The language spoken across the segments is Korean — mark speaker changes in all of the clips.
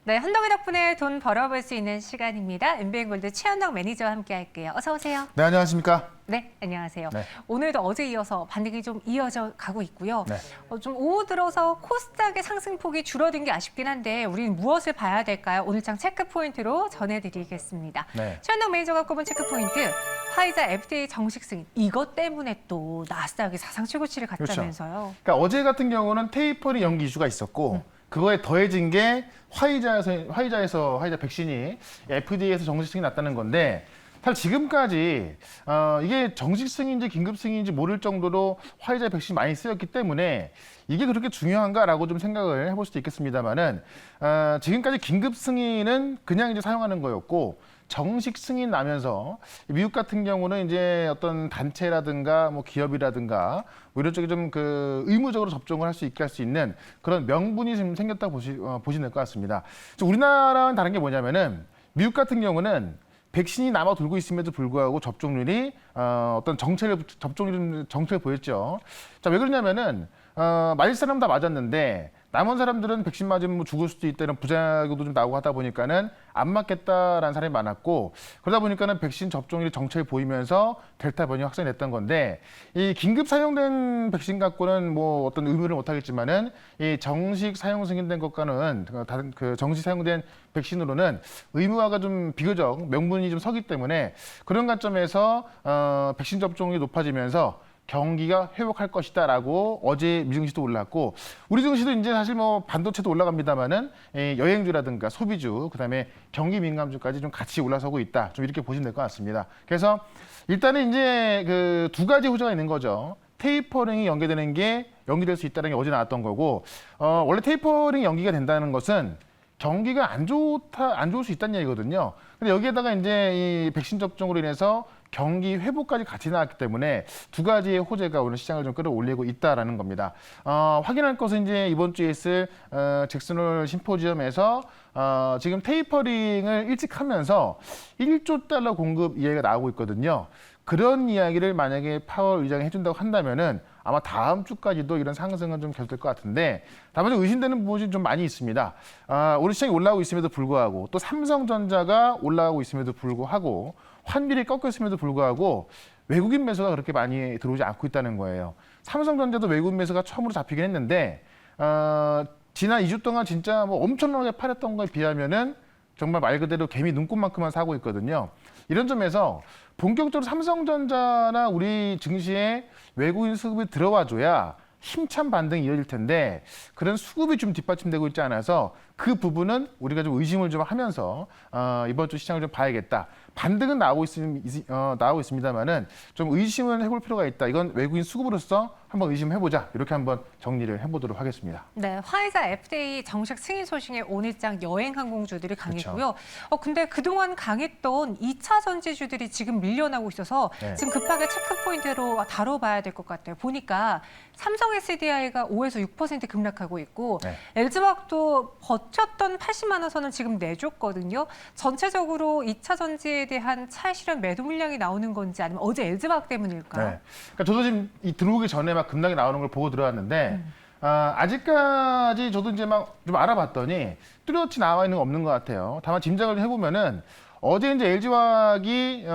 Speaker 1: 네, 한동희 덕분에 돈 벌어볼 수 있는 시간입니다. MBN골드 최현덕 매니저와 함께 할게요. 어서 오세요.
Speaker 2: 네, 안녕하십니까?
Speaker 1: 네, 안녕하세요.
Speaker 2: 네.
Speaker 1: 오늘도 어제 이어서 반등이 좀 이어져 가고 있고요.
Speaker 2: 네.
Speaker 1: 좀 오후 들어서 코스닥의 상승폭이 줄어든 게 아쉽긴 한데 우리는 무엇을 봐야 될까요? 오늘장 체크 포인트로 전해드리겠습니다.
Speaker 2: 네.
Speaker 1: 최현덕 매니저가 꼽은 체크 포인트, 화이자 FDA 정식 승인. 이것 때문에 또 나스닥이 사상 최고치를 갔다면서요.
Speaker 2: 그러니까 어제 같은 경우는 테이퍼링 연기 이슈가 있었고 그거에 더해진 게 화이자 백신이 FDA에서 정식 승인이 났다는 건데 사실 지금까지 이게 정식 승인인지 긴급 승인인지 모를 정도로 화이자 백신이 많이 쓰였기 때문에 이게 그렇게 중요한가라고 좀 생각을 해볼 수도 있겠습니다만은 지금까지 긴급 승인은 그냥 이제 사용하는 거였고 정식 승인 나면서 미국 같은 경우는 이제 어떤 단체라든가 뭐 기업이라든가 뭐 이런 쪽에 좀 그 의무적으로 접종을 할 수 있게 할 수 있는 그런 명분이 좀 생겼다고 보시면 될 것 같습니다. 우리나라는 다른 게 뭐냐면은 미국 같은 경우는 백신이 남아 돌고 있음에도 불구하고 접종률이 어떤 정체를 보였죠. 자, 왜 그러냐면은 맞을 사람 다 맞았는데 남은 사람들은 백신 맞으면 뭐 죽을 수도 있다는 부작용도 좀 나오고 하다 보니까는 안 맞겠다라는 사람이 많았고 그러다 보니까는 백신 접종률이 정체를 보이면서 델타 변이 확산이 됐던 건데 이 긴급 사용된 백신 갖고는 뭐 어떤 의무를 못 하겠지만은 이 정식 사용 승인된 것과는 다른 그 정식 사용된 백신으로는 의무화가 좀 비교적 명분이 좀 서기 때문에 그런 관점에서 백신 접종이 높아지면서 경기가 회복할 것이다라고 어제 미증시도 올랐고 우리 증시도 이제 사실 뭐 반도체도 올라갑니다만은 여행주라든가 소비주 그다음에 경기 민감주까지 좀 같이 올라서고 있다. 좀 이렇게 보시면 될 것 같습니다. 그래서 일단은 이제 그 두 가지 호재가 있는 거죠. 테이퍼링이 연기될 수 있다는 게 어제 나왔던 거고 원래 테이퍼링 연기가 된다는 것은 경기가 안 좋을 수 있다는 얘기거든요. 근데 여기에다가 이제 이 백신 접종으로 인해서 경기 회복까지 같이 나왔기 때문에 두 가지의 호재가 오늘 시장을 좀 끌어올리고 있다라는 겁니다. 확인할 것은 이제 이번 주에 있을 잭슨홀 심포지엄에서 지금 테이퍼링을 일찍 하면서 1조 달러 공급 이야기가 나오고 있거든요. 그런 이야기를 만약에 파월 의장이 해준다고 한다면은 아마 다음 주까지도 이런 상승은 좀 계속될 것 같은데 다만 좀 의심되는 부분이 좀 많이 있습니다. 오늘 시장이 올라오고 있음에도 불구하고 또 삼성전자가 올라가고 있음에도 불구하고 환율이 꺾여 있음에도 불구하고 외국인 매수가 그렇게 많이 들어오지 않고 있다는 거예요. 삼성전자도 외국인 매수가 처음으로 잡히긴 했는데 지난 2주 동안 진짜 뭐 엄청나게 팔았던 거에 비하면은 정말 말 그대로 개미 눈곱만큼만 사고 있거든요. 이런 점에서 본격적으로 삼성전자나 우리 증시에 외국인 수급이 들어와줘야 힘찬 반등이 이어질 텐데 그런 수급이 좀 뒷받침되고 있지 않아서 그 부분은 우리가 좀 의심을 좀 하면서 이번 주 시장을 좀 봐야겠다. 반등은 나오고 있습니다만은 좀 의심을 해볼 필요가 있다. 이건 외국인 수급으로서 한번 의심해보자. 이렇게 한번 정리를 해보도록 하겠습니다.
Speaker 1: 네, 화이자 FDA 정식 승인 소식에 오늘장 여행 항공주들이 강했고요.
Speaker 2: 그렇죠.
Speaker 1: 근데 그동안 강했던 2차 전지주들이 지금 밀려나고 있어서
Speaker 2: 네.
Speaker 1: 지금 급하게 체크 포인트로 다뤄봐야 될 것 같아요. 보니까 삼성 SDI가 5에서 6% 급락하고 있고
Speaker 2: 네.
Speaker 1: LG화학도 버텼던 80만 원 선을 지금 내줬거든요. 전체적으로 2차 전지에 대한 차익 실현 매도 물량이 나오는 건지 아니면 어제 LG화학 때문일까요?
Speaker 2: 네. 그러니까 저도 지금 들어오기 전에 막 급락이 나오는 걸 보고 들어왔는데 아직까지 저도 이제 막 좀 알아봤더니 뚜렷이 나와 있는 거 없는 것 같아요. 다만 짐작을 해보면은 어제 이제 LG화학이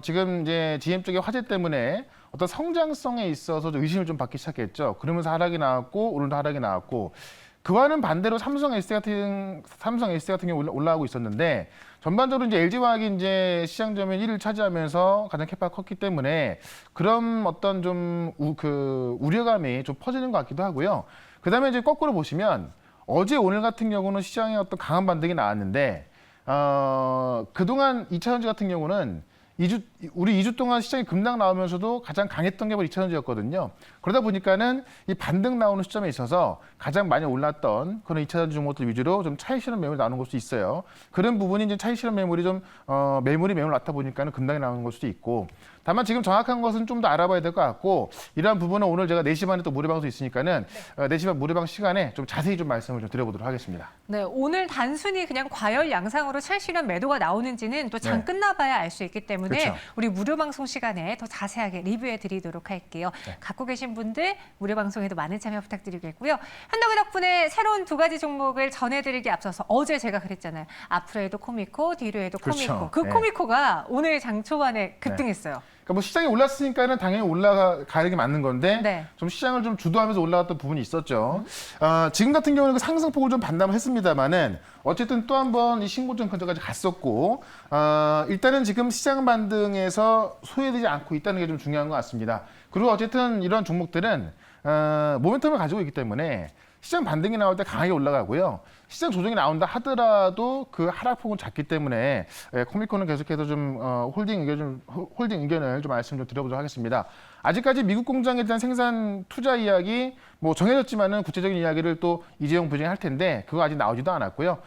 Speaker 2: 지금 이제 GM 쪽의 화재 때문에 어떤 성장성에 있어서 좀 의심을 좀 받기 시작했죠. 그러면서 하락이 나왔고 오늘도 하락이 나왔고 그와는 반대로 삼성 SK 같은 경우 올라가고 있었는데 전반적으로 이제 LG화학이 이제 시장 점유율 1위를 차지하면서 가장 캐파가 컸기 때문에 그런 어떤 좀 우려감이 좀 퍼지는 것 같기도 하고요. 그다음에 이제 거꾸로 보시면 어제 오늘 같은 경우는 시장에 어떤 강한 반등이 나왔는데 그동안 2차 전지 같은 경우는 우리 2주 동안 시장이 급락 나오면서도 가장 강했던 게 바로 2차 전지였거든요. 그러다 보니까는 이 반등 나오는 시점에 있어서 가장 많이 올랐던 그런 2차 전지 종목들 위주로 좀 차익 실현 매물이 나오는 걸 수도 있어요. 그런 부분이 이제 차익 실현 매물이 좀 매물이 낮다 보니까는 급락이 나오는 걸 수도 있고 다만 지금 정확한 것은 좀 더 알아봐야 될 것 같고 이러한 부분은 오늘 제가 4시 반에 또 무료방송 있으니까는 4시 반 무료방 시간에 좀 자세히 좀 말씀을 좀 드려보도록 하겠습니다.
Speaker 1: 네, 오늘 단순히 그냥 과열 양상으로 차익 실현 매도가 나오는지는 또 장 끝나봐야 알 수 있기 때문에 때문에
Speaker 2: 그렇죠.
Speaker 1: 우리 무료 방송 시간에 더 자세하게 리뷰해 드리도록 할게요.
Speaker 2: 네.
Speaker 1: 갖고 계신 분들 무료 방송에도 많은 참여 부탁드리겠고요. 현덕이 덕분에 새로운 두 가지 종목을 전해드리기 앞서서 어제 제가 그랬잖아요. 앞으로 해도 코미코, 뒤로 해도
Speaker 2: 그렇죠.
Speaker 1: 코미코. 그
Speaker 2: 네.
Speaker 1: 코미코가 오늘 장 초반에 급등했어요.
Speaker 2: 그러니까 뭐 시장이 올랐으니까는 당연히 올라가는 게 맞는 건데
Speaker 1: 네.
Speaker 2: 좀 시장을 좀 주도하면서 올라갔던 부분이 있었죠. 지금 같은 경우는 그 상승폭을 좀 반납을 했습니다만은 어쨌든 또 한 번 이 신고점 근처까지 갔었고 일단은 지금 시장 반등에서 소외되지 않고 있다는 게 좀 중요한 것 같습니다. 그리고 어쨌든 이런 종목들은 모멘텀을 가지고 있기 때문에 시장 반등이 나올 때 강하게 올라가고요. 시장 조정이 나온다 하더라도 그 하락폭은 작기 때문에 코미코는 계속해서 좀 홀딩 의견을 좀 말씀 좀 드려보도록 하겠습니다. 아직까지 미국 공장에 대한 생산 투자 이야기 뭐 정해졌지만은 구체적인 이야기를 또 이재용 부장이 할 텐데 그거 아직 나오지도 않았고요.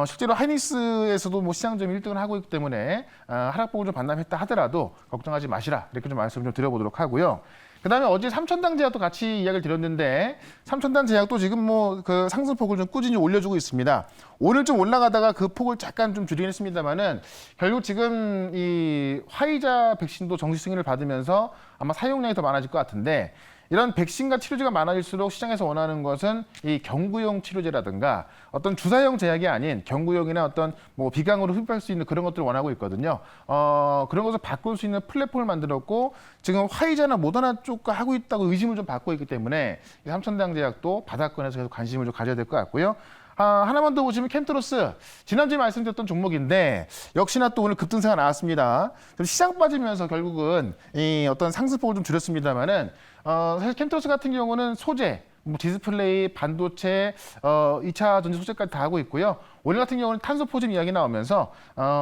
Speaker 2: 실제로 하이닉스에서도 뭐 시장점 1등을 하고 있기 때문에 하락폭을 좀 반납했다 하더라도 걱정하지 마시라 이렇게 좀 말씀 좀 드려보도록 하고요. 그다음에 어제 삼천당 제약도 같이 이야기를 드렸는데 삼천당 제약도 지금 뭐 그 상승폭을 좀 꾸준히 올려주고 있습니다. 오늘 좀 올라가다가 그 폭을 잠깐 좀 줄이긴 했습니다만은 결국 지금 이 화이자 백신도 정식 승인을 받으면서 아마 사용량이 더 많아질 것 같은데 이런 백신과 치료제가 많아질수록 시장에서 원하는 것은 이 경구용 치료제라든가 어떤 주사형 제약이 아닌 경구용이나 어떤 뭐 비강으로 흡입할 수 있는 그런 것들을 원하고 있거든요. 그런 것을 바꿀 수 있는 플랫폼을 만들었고 지금 화이자나 모더나 쪽과 하고 있다고 의심을 좀 받고 있기 때문에 이 삼천당 제약도 바닥권에서 계속 관심을 좀 가져야 될 것 같고요. 하나만 더 보시면 캠트로스 지난주에 말씀드렸던 종목인데 역시나 또 오늘 급등세가 나왔습니다. 시장 빠지면서 결국은 이 어떤 상승폭을 좀 줄였습니다만은 사실 캠트로스 같은 경우는 소재, 뭐 디스플레이, 반도체, 2차 전지 소재까지 다 하고 있고요. 오늘 같은 경우는 탄소 포집 이야기 나오면서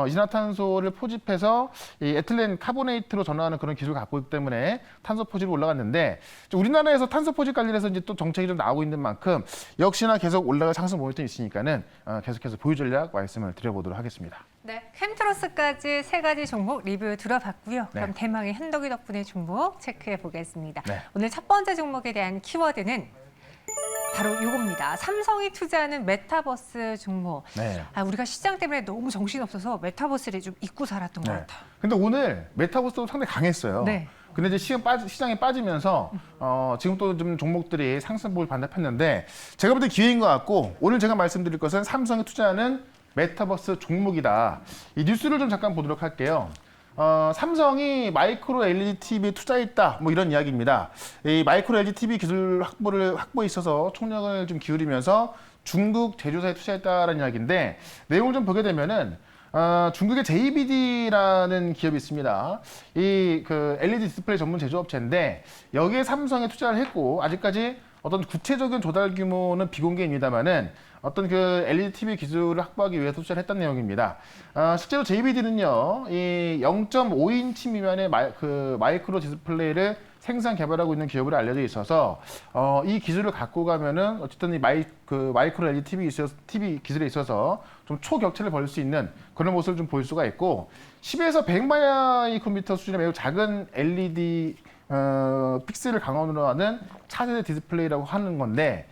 Speaker 2: 이산화탄소를 포집해서 이 에틸렌 카보네이트로 전환하는 그런 기술을 갖고 있기 때문에 탄소 포집이 올라갔는데 우리나라에서 탄소 포집 관련해서 이제 또 정책이 좀 나오고 있는 만큼 역시나 계속 올라갈 상승 모멘텀이 있으니까는 계속해서 보유 전략 말씀을 드려보도록 하겠습니다.
Speaker 1: 네, 캠트로스까지 세 가지 종목 리뷰 들어봤고요. 그럼
Speaker 2: 네.
Speaker 1: 대망의 현덕이 덕분에 종목 체크해 보겠습니다.
Speaker 2: 네.
Speaker 1: 오늘 첫 번째 종목에 대한 키워드는 바로 이겁니다. 삼성이 투자하는 메타버스 종목.
Speaker 2: 네.
Speaker 1: 우리가 시장 때문에 너무 정신없어서 메타버스를 좀 잊고 살았던 것 같아요.
Speaker 2: 근데 오늘 메타버스도 상당히 강했어요.
Speaker 1: 네.
Speaker 2: 근데 이제 시장에 빠지면서 지금 또 좀 종목들이 상승폭을 반납했는데 제가 볼 때 기회인 것 같고 오늘 제가 말씀드릴 것은 삼성이 투자하는 메타버스 종목이다. 이 뉴스를 좀 잠깐 보도록 할게요. 삼성이 마이크로 LED TV에 투자했다. 뭐 이런 이야기입니다. 이 마이크로 LED TV 기술 확보에 있어서 총력을 좀 기울이면서 중국 제조사에 투자했다라는 이야기인데 내용을 좀 보게 되면은 중국의 JBD라는 기업이 있습니다. 이 그 LED 디스플레이 전문 제조업체인데 여기에 삼성에 투자를 했고 아직까지 어떤 구체적인 조달 규모는 비공개입니다만은 어떤 그 LED TV 기술을 확보하기 위해서 투자를 했다는 내용입니다. 실제로 JBD는요, 이 0.5인치 미만의 마이크로 디스플레이를 생산 개발하고 있는 기업으로 알려져 있어서 이 기술을 갖고 가면은 어쨌든 이 마이크로 LED TV 기술에 있어서 좀 초격차를 벌일 수 있는 그런 모습을 좀 보일 수가 있고 10에서 100마이크로미터 수준의 매우 작은 LED 픽셀을 강원으로 하는 차세대 디스플레이라고 하는 건데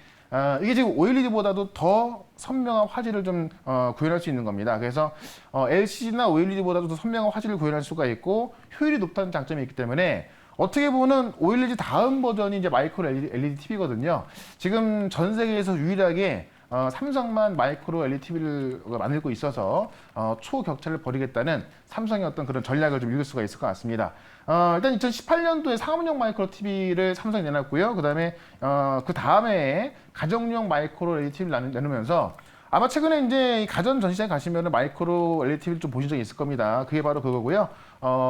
Speaker 2: 이게 지금 OLED보다도 더 선명한 화질을 좀 구현할 수 있는 겁니다. 그래서 LCD나 OLED보다도 더 선명한 화질을 구현할 수가 있고 효율이 높다는 장점이 있기 때문에 어떻게 보면 OLED 다음 버전이 이제 마이크로 LED TV거든요. 지금 전 세계에서 유일하게 삼성만 마이크로 LED TV를 만들고 있어서 초격차를 벌이겠다는 삼성의 어떤 그런 전략을 좀 읽을 수가 있을 것 같습니다. 일단 2018년도에 상업용 마이크로 TV를 삼성이 내놨고요. 그다음에 그 다음에 가정용 마이크로 LED TV를 내놓으면서 아마 최근에 이제 가전 전시장에 가시면 마이크로 LED TV를 좀 보신 적이 있을 겁니다. 그게 바로 그거고요.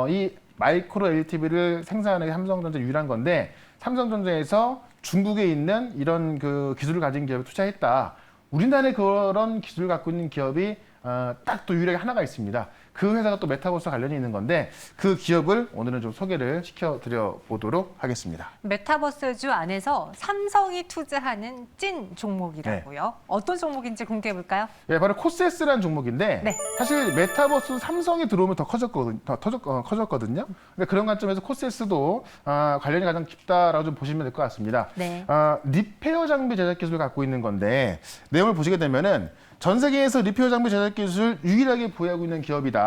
Speaker 2: 이 마이크로 LED TV를 생산하는 게 삼성전자 유일한 건데 삼성전자에서 중국에 있는 이런 그 기술을 가진 기업에 투자했다. 우리나라에 그런 기술을 갖고 있는 기업이 딱 또 유일하게 하나가 있습니다. 그 회사가 또 메타버스와 관련이 있는 건데 그 기업을 오늘은 좀 소개를 시켜드려 보도록 하겠습니다.
Speaker 1: 메타버스주 안에서 삼성이 투자하는 찐 종목이라고요. 어떤 종목인지 공개해 볼까요?
Speaker 2: 네, 바로 코세스라는 종목인데
Speaker 1: 네.
Speaker 2: 사실 메타버스 삼성이 들어오면 더 커졌거든요. 근데 그런 관점에서 코세스도 관련이 가장 깊다라고 좀 보시면 될 것 같습니다.
Speaker 1: 네.
Speaker 2: 리페어 장비 제작 기술을 갖고 있는 건데 내용을 보시게 되면은 전 세계에서 리페어 장비 제작 기술 유일하게 보유하고 있는 기업이다.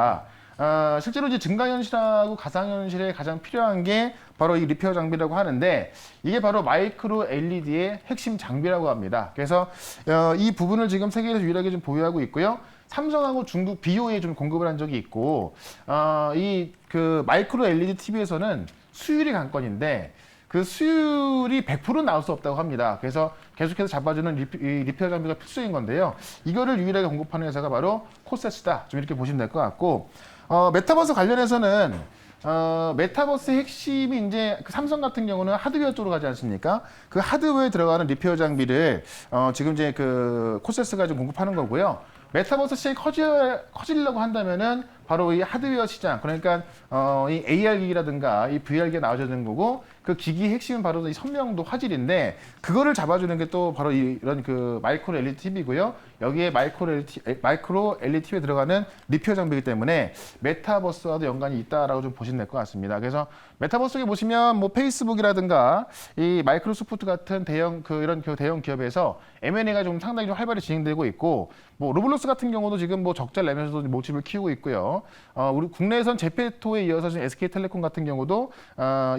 Speaker 2: 실제로 이제 증강현실하고 가상현실에 가장 필요한 게 바로 이 리페어 장비라고 하는데 이게 바로 마이크로 LED의 핵심 장비라고 합니다. 그래서 이 부분을 지금 세계에서 유일하게 좀 보유하고 있고요. 삼성하고 중국 BO에 좀 공급을 한 적이 있고 이 그 마이크로 LED TV에서는 수율이 관건인데 그 수율이 100% 나올 수 없다고 합니다. 그래서 계속해서 잡아주는 리페어 장비가 필수인 건데요. 이거를 유일하게 공급하는 회사가 바로 코세스다. 좀 이렇게 보시면 될 것 같고 메타버스 관련해서는 메타버스의 핵심이 이제 그 삼성 같은 경우는 하드웨어 쪽으로 가지 않습니까? 그 하드웨어에 들어가는 리페어 장비를 지금 이제 그 코세스가 좀 공급하는 거고요. 메타버스 시장이 커지려고 한다면은 바로 이 하드웨어 시장, 그러니까 이 AR 기기라든가 이 VR 기기가 나와줘야 되는 거고 그 기기의 핵심은 바로 이 선명도 화질인데 그거를 잡아주는 게 또 바로 이런 그 마이크로 LED TV고요. 여기에 마이크로 LED TV에 들어가는 리페어 장비이기 때문에 메타버스와도 연관이 있다라고 좀 보시면 될 것 같습니다. 그래서 메타버스에 보시면 뭐 페이스북이라든가 이 마이크로소프트 같은 대형 기업에서 M&A가 좀 상당히 좀 활발히 진행되고 있고 뭐 로블록스 같은 경우도 지금 뭐 적자를 내면서도 모집을 키우고 있고요. 우리 국내에선 제페토에 이어서 지금 SK텔레콤 같은 경우도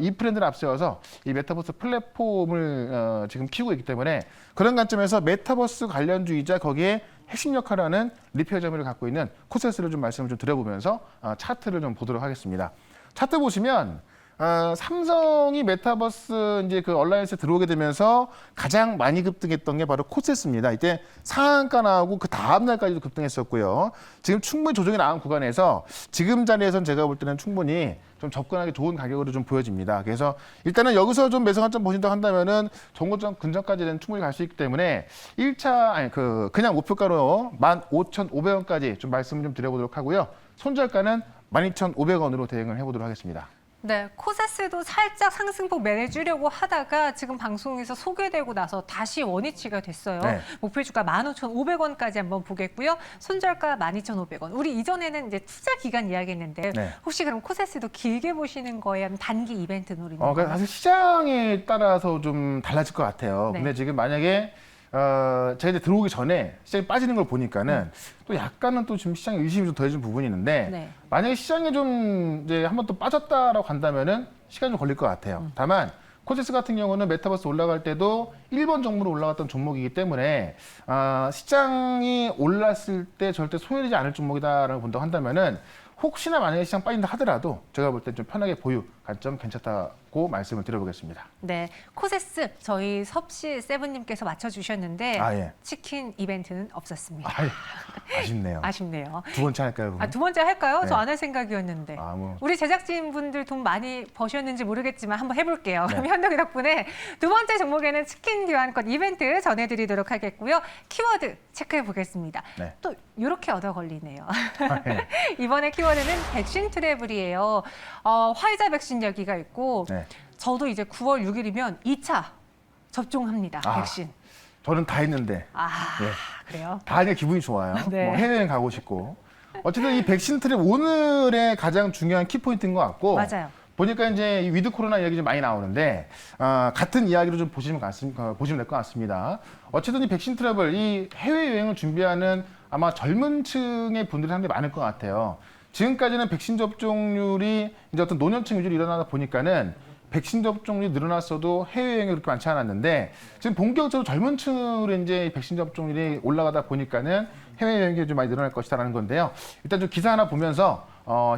Speaker 2: 이 트렌드를 앞세워서 이 메타버스 플랫폼을 지금 키우고 있기 때문에 그런 관점에서 메타버스 관련주이자 거기에 핵심 역할을 하는 리페어 장비를 갖고 있는 코세스를 좀 말씀을 좀 드려보면서 차트를 좀 보도록 하겠습니다. 차트 보시면 삼성이 메타버스 이제 그 얼라이언스에 들어오게 되면서 가장 많이 급등했던 게 바로 코세스입니다. 이때 상한가 나오고 그 다음 날까지도 급등했었고요. 지금 충분히 조정이 나온 구간에서 지금 자리에선 제가 볼 때는 충분히 좀 접근하기 좋은 가격으로 좀 보여집니다. 그래서 일단은 여기서 좀 매수 관점 보신다고 한다면은 정고점 근처까지는 충분히 갈 수 있기 때문에 그냥 목표가로 15,500원까지 좀 말씀을 좀 드려보도록 하고요. 손절가는 12,500원으로 대응을 해보도록 하겠습니다.
Speaker 1: 네, 코세스도 살짝 상승폭 매내주려고 하다가 지금 방송에서 소개되고 나서 다시 원위치가 됐어요.
Speaker 2: 네.
Speaker 1: 목표 주가 15,500원까지 한번 보겠고요. 손절가 12,500원. 우리 이전에는 이제 투자 기간 이야기했는데
Speaker 2: 네.
Speaker 1: 혹시 그럼 코세스도 길게 보시는 거예요? 아니면 단기 이벤트 노리는 거예요?
Speaker 2: 그러니까 사실 시장에 따라서 좀 달라질 것 같아요.
Speaker 1: 네.
Speaker 2: 근데 지금 만약에 제가 이제 들어오기 전에 시장이 빠지는 걸 보니까는 또 약간은 또 지금 시장에 의심이 좀 더해진 부분이 있는데
Speaker 1: 네.
Speaker 2: 만약에 시장에 좀 이제 한번 또 빠졌다라고 간다면은 시간이 좀 걸릴 것 같아요. 다만 코세스 같은 경우는 메타버스 올라갈 때도 1번 종목으로 올라갔던 종목이기 때문에 시장이 올랐을 때 절대 소외되지 않을 종목이다라고 본다고 한다면은 혹시나 만약에 시장 빠진다 하더라도 제가 볼 때 좀 편하게 보유 관점 괜찮다고 말씀을 드려보겠습니다.
Speaker 1: 네, 코세스 저희 섭씨 세븐님께서 맞춰주셨는데
Speaker 2: 예.
Speaker 1: 치킨 이벤트는 없었습니다.
Speaker 2: 아쉽네요.
Speaker 1: 아쉽네요.
Speaker 2: 두 번째 할까요? 그러면?
Speaker 1: 두 번째 할까요?
Speaker 2: 네.
Speaker 1: 저 안 할 생각이었는데.
Speaker 2: 뭐.
Speaker 1: 우리 제작진분들 돈 많이 버셨는지 모르겠지만 한번 해볼게요.
Speaker 2: 네.
Speaker 1: 그럼 현덕이 덕분에 두 번째 종목에는 치킨 교환권 이벤트 전해드리도록 하겠고요. 키워드 체크해 보겠습니다.
Speaker 2: 네.
Speaker 1: 또 이렇게 얻어 걸리네요.
Speaker 2: 네.
Speaker 1: 이번에 키워드는 백신 트래블이에요. 화이자 백신 여기가 있고
Speaker 2: 네.
Speaker 1: 저도 이제 9월 6일이면 2차 접종합니다. 백신.
Speaker 2: 저는 다 했는데 네.
Speaker 1: 그래요?
Speaker 2: 다 하니까 기분이 좋아요.
Speaker 1: 네.
Speaker 2: 뭐 해외여행 가고 싶고. 어쨌든 이 백신 트랩 오늘의 가장 중요한 키포인트인 것 같고
Speaker 1: 맞아요.
Speaker 2: 보니까 이제 이 위드 코로나 이야기 좀 많이 나오는데 같은 이야기로 좀 보시면 될 것 같습니다. 어쨌든 이 백신 트래블, 이 해외여행을 준비하는 아마 젊은 층의 분들이 상당히 많을 것 같아요. 지금까지는 백신 접종률이 이제 어떤 노년층 위주로 일어나다 보니까는 백신 접종률이 늘어났어도 해외여행이 그렇게 많지 않았는데 지금 본격적으로 젊은 층으로 이제 백신 접종률이 올라가다 보니까는 해외여행이 좀 많이 늘어날 것이다라는 건데요. 일단 좀 기사 하나 보면서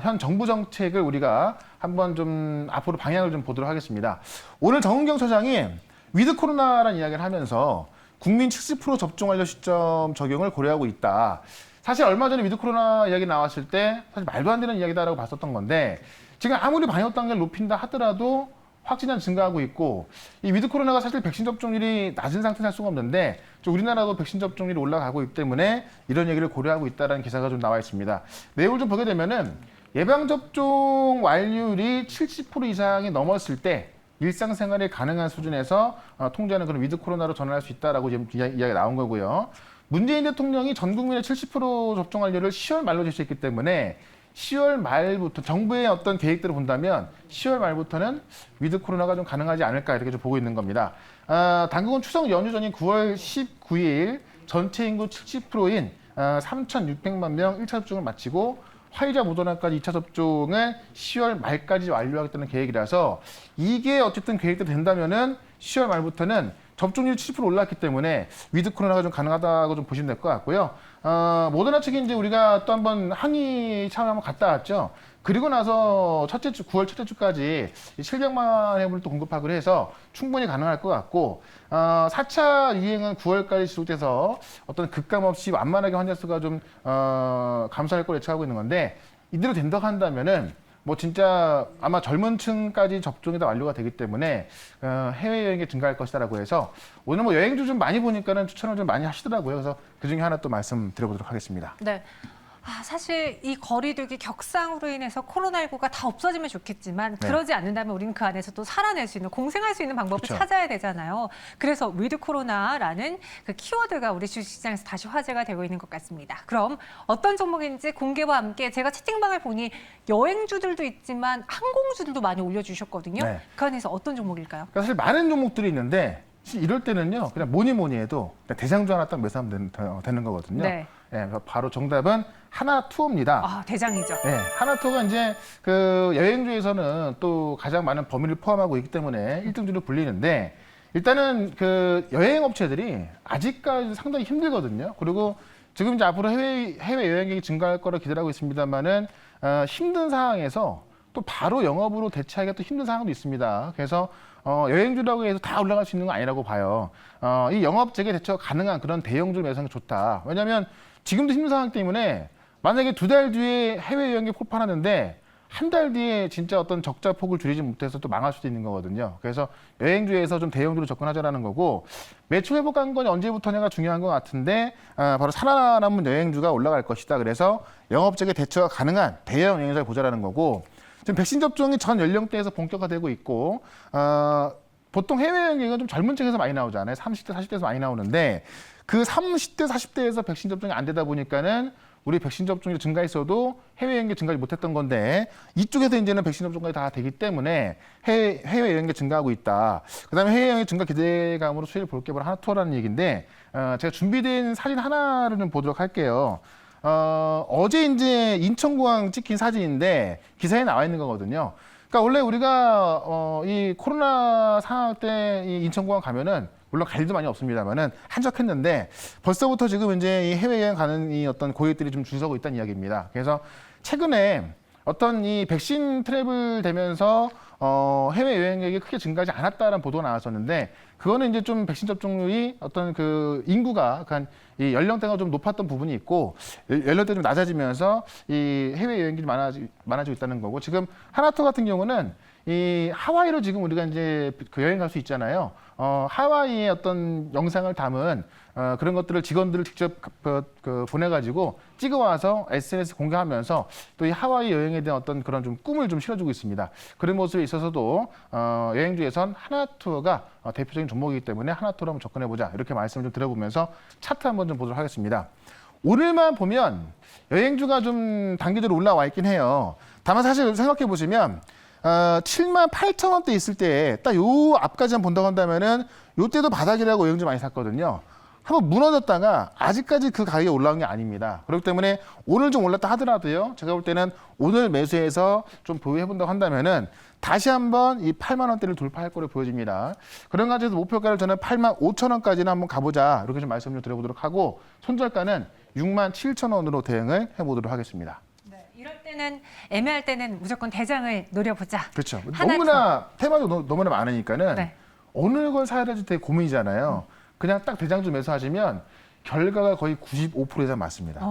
Speaker 2: 현 정부 정책을 우리가 한번 좀 앞으로 방향을 좀 보도록 하겠습니다. 오늘 정은경 처장이 위드 코로나라는 이야기를 하면서 국민 70% 접종 완료 시점 적용을 고려하고 있다. 사실 얼마 전에 위드 코로나 이야기 나왔을 때 사실 말도 안 되는 이야기다라고 봤었던 건데 지금 아무리 방역 단계를 높인다 하더라도 확진자는 증가하고 있고 이 위드 코로나가 사실 백신 접종률이 낮은 상태는 할 수가 없는데 우리나라도 백신 접종률이 올라가고 있기 때문에 이런 얘기를 고려하고 있다는 기사가 좀 나와 있습니다. 내용을 좀 보게 되면은 예방 접종 완료율이 70% 이상이 넘었을 때 일상생활이 가능한 수준에서 통제하는 그런 위드 코로나로 전환할 수 있다라고 지금 이야기가 나온 거고요. 문재인 대통령이 전 국민의 70% 접종 완료를 10월 말로 제시했기 때문에 10월 말부터 정부의 어떤 계획들을 본다면 10월 말부터는 위드 코로나가 좀 가능하지 않을까 이렇게 좀 보고 있는 겁니다. 당국은 추석 연휴 전인 9월 19일 전체 인구 70%인 3,600만 명 1차 접종을 마치고 화이자 모더나까지 2차 접종을 10월 말까지 완료하겠다는 계획이라서 이게 어쨌든 계획대로 된다면은 10월 말부터는 접종률 70% 올랐기 때문에 위드 코로나가 좀 가능하다고 좀 보시면 될 것 같고요. 모더나 측이 이제 우리가 또 한번 항의 차원 한번 갔다 왔죠. 그리고 나서 9월 첫째 주까지 700만 회분을 또 공급하기로 해서 충분히 가능할 것 같고, 4차 유행은 9월까지 지속돼서 어떤 급감 없이 완만하게 환자 수가 좀, 감소할 걸 예측하고 있는 건데, 이대로 된다고 한다면은 뭐 진짜 아마 젊은 층까지 접종이 다 완료가 되기 때문에 해외여행이 증가할 것이다라고 해서 오늘 뭐 여행주 좀 많이 보니까는 추천을 좀 많이 하시더라고요. 그래서 그중에 하나 또 말씀드려보도록 하겠습니다.
Speaker 1: 네. 사실 이 거리두기 격상으로 인해서 코로나19가 다 없어지면 좋겠지만
Speaker 2: 네.
Speaker 1: 그러지 않는다면 우리는 그 안에서 또 살아낼 수 있는, 공생할 수 있는 방법을
Speaker 2: 그렇죠.
Speaker 1: 찾아야 되잖아요. 그래서 위드 코로나라는 그 키워드가 우리 주식시장에서 다시 화제가 되고 있는 것 같습니다. 그럼 어떤 종목인지 공개와 함께 제가 채팅방을 보니 여행주들도 있지만 항공주들도 많이 올려주셨거든요.
Speaker 2: 네.
Speaker 1: 그 안에서 어떤 종목일까요?
Speaker 2: 그러니까 사실 많은 종목들이 있는데 이럴 때는요, 그냥 뭐니 해도 그냥 대장주 하나 딱 매수하면 되는 거거든요.
Speaker 1: 네.
Speaker 2: 그래서 바로 정답은 하나투어입니다.
Speaker 1: 대장이죠.
Speaker 2: 네, 하나투어가 이제 그 여행주에서는 또 가장 많은 범위를 포함하고 있기 때문에 1등주로 불리는데, 일단은 그 여행 업체들이 아직까지 상당히 힘들거든요. 그리고 지금 이제 앞으로 해외 여행객이 증가할 거라 기대하고 있습니다만은 힘든 상황에서 또 바로 영업으로 대체하기가 또 힘든 상황도 있습니다. 그래서 여행주라고 해서 다 올라갈 수 있는 건 아니라고 봐요. 이 영업 재개 대처가 가능한 그런 대형주 매수하는 게 좋다. 왜냐하면 지금도 힘든 상황 때문에 만약에 2달 뒤에 해외 여행객 폭발하는데 한 달 뒤에 진짜 어떤 적자 폭을 줄이지 못해서 또 망할 수도 있는 거거든요. 그래서 여행주에서 좀 대형주로 접근하자라는 거고, 매출 회복 관건이 언제부터냐가 중요한 것 같은데 바로 살아남은 여행주가 올라갈 것이다. 그래서 영업적인 대처가 가능한 대형 여행사를 보자라는 거고, 지금 백신 접종이 전 연령대에서 본격화되고 있고, 보통 해외여행객은 좀 젊은 층에서 많이 나오잖아요. 30대, 40대에서 많이 나오는데 그 30대, 40대에서 백신 접종이 안 되다 보니까는 우리 백신 접종이 증가했어도 해외여행객 증가하지 못했던 건데, 이쪽에서 이제는 백신 접종까지 다 되기 때문에 해외여행객 증가하고 있다. 그다음에 해외여행 증가 기대감으로 수혜를 볼 게 바로 하나투어라는 얘기인데, 제가 준비된 사진 하나를 좀 보도록 할게요. 어제 이제 인천공항 찍힌 사진인데 기사에 나와 있는 거거든요. 그러니까 원래 우리가 이 코로나 상황 때 이 인천공항 가면은 물론 갈 일도 많이 없습니다만은 한적했는데 벌써부터 지금 이제 이 해외여행 가는 이 어떤 고객들이 좀 줄 서고 있다는 이야기입니다. 그래서 최근에 어떤 이 백신 트래블 되면서 해외여행객이 크게 증가하지 않았다는 보도가 나왔었는데, 그거는 이제 좀 백신 접종률이 어떤 그 인구가 이 연령대가 좀 높았던 부분이 있고 연령대 좀 낮아지면서 이 해외여행객이 많아지고 있다는 거고, 지금 하나투어 같은 경우는 이 하와이로 지금 우리가 이제 그 여행 갈 수 있잖아요. 하와이의 어떤 영상을 담은 그런 것들을 직원들을 직접 보내가지고 찍어와서 SNS 공개하면서 또 이 하와이 여행에 대한 어떤 그런 좀 꿈을 좀 실어주고 있습니다. 그런 모습에 있어서도 여행주에선 하나투어가 대표적인 종목이기 때문에 하나투어로 한번 접근해보자, 이렇게 말씀을 좀 드려보면서 차트 한번 좀 보도록 하겠습니다. 오늘만 보면 여행주가 좀 단기적으로 올라와 있긴 해요. 다만 사실 생각해 보시면 78,000원대 있을 때 딱 요 앞까지 한번 본다고 한다면은 요때도 바닥이라고 여행주 많이 샀거든요. 한번 무너졌다가 아직까지 그 가격이 올라온 게 아닙니다. 그렇기 때문에 오늘 좀 올랐다 하더라도요, 제가 볼 때는 오늘 매수해서 좀 보유해 본다고 한다면은 다시 한번 이 8만 원대를 돌파할 거로 보여집니다. 그런 가지고 목표가를 저는 85,000원까지는 한번 가보자, 이렇게 좀 말씀 좀 드려보도록 하고, 손절가는 67,000원으로 대응을 해보도록 하겠습니다.
Speaker 1: 이럴 때는, 애매할 때는 무조건 대장을 노려보자.
Speaker 2: 그렇죠.
Speaker 1: 하나투어.
Speaker 2: 너무나 테마도 너무나 많으니까는
Speaker 1: 네.
Speaker 2: 어느 걸 사야 될지 되게 고민이잖아요. 그냥 딱 대장주 매수하시면 결과가 거의 95% 이상 맞습니다.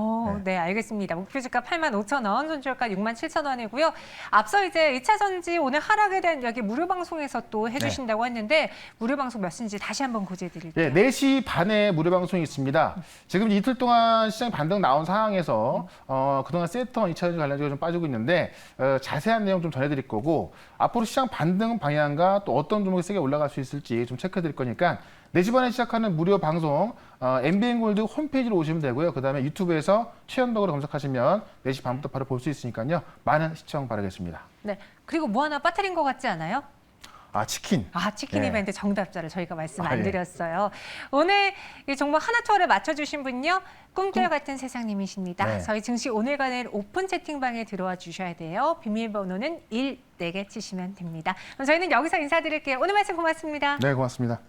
Speaker 1: 네, 알겠습니다. 목표주가 85,000원, 손절가 67,000원이고요. 앞서 이제 2차 전지 오늘 하락에 대한 이야기 무료 방송에서 또 해주신다고 했는데, 무료 방송 몇 시인지 다시 한번 고지해 드릴게요.
Speaker 2: 예, 4시 반에 무료 방송이 있습니다. 지금 이틀 동안 시장 반등 나온 상황에서 그동안 세트원 2차 전지 관련주가 좀 빠지고 있는데 자세한 내용 좀 전해드릴 거고, 앞으로 시장 반등 방향과 또 어떤 종목이 세게 올라갈 수 있을지 좀 체크해 드릴 거니까 4시 반에 시작하는 무료 방송 MBN골드 홈페이지로 오시면 되고요. 그다음에 유튜브에서 최현덕으로 검색하시면 4시 반부터 바로 볼 수 있으니까요. 많은 시청 바라겠습니다.
Speaker 1: 네, 그리고 뭐 하나 빠뜨린 것 같지 않아요?
Speaker 2: 치킨.
Speaker 1: 치킨
Speaker 2: 네.
Speaker 1: 이벤트 정답자를 저희가 말씀 안
Speaker 2: 예.
Speaker 1: 드렸어요. 오늘 이 종목 하나투어를 맞춰주신 분요. 꿈결 같은 세상님이십니다.
Speaker 2: 네.
Speaker 1: 저희 증시 오늘간의 오픈 채팅방에 들어와 주셔야 돼요. 비밀번호는 1, 4개 치시면 됩니다. 그럼 저희는 여기서 인사드릴게요. 오늘 말씀 고맙습니다.
Speaker 2: 네, 고맙습니다.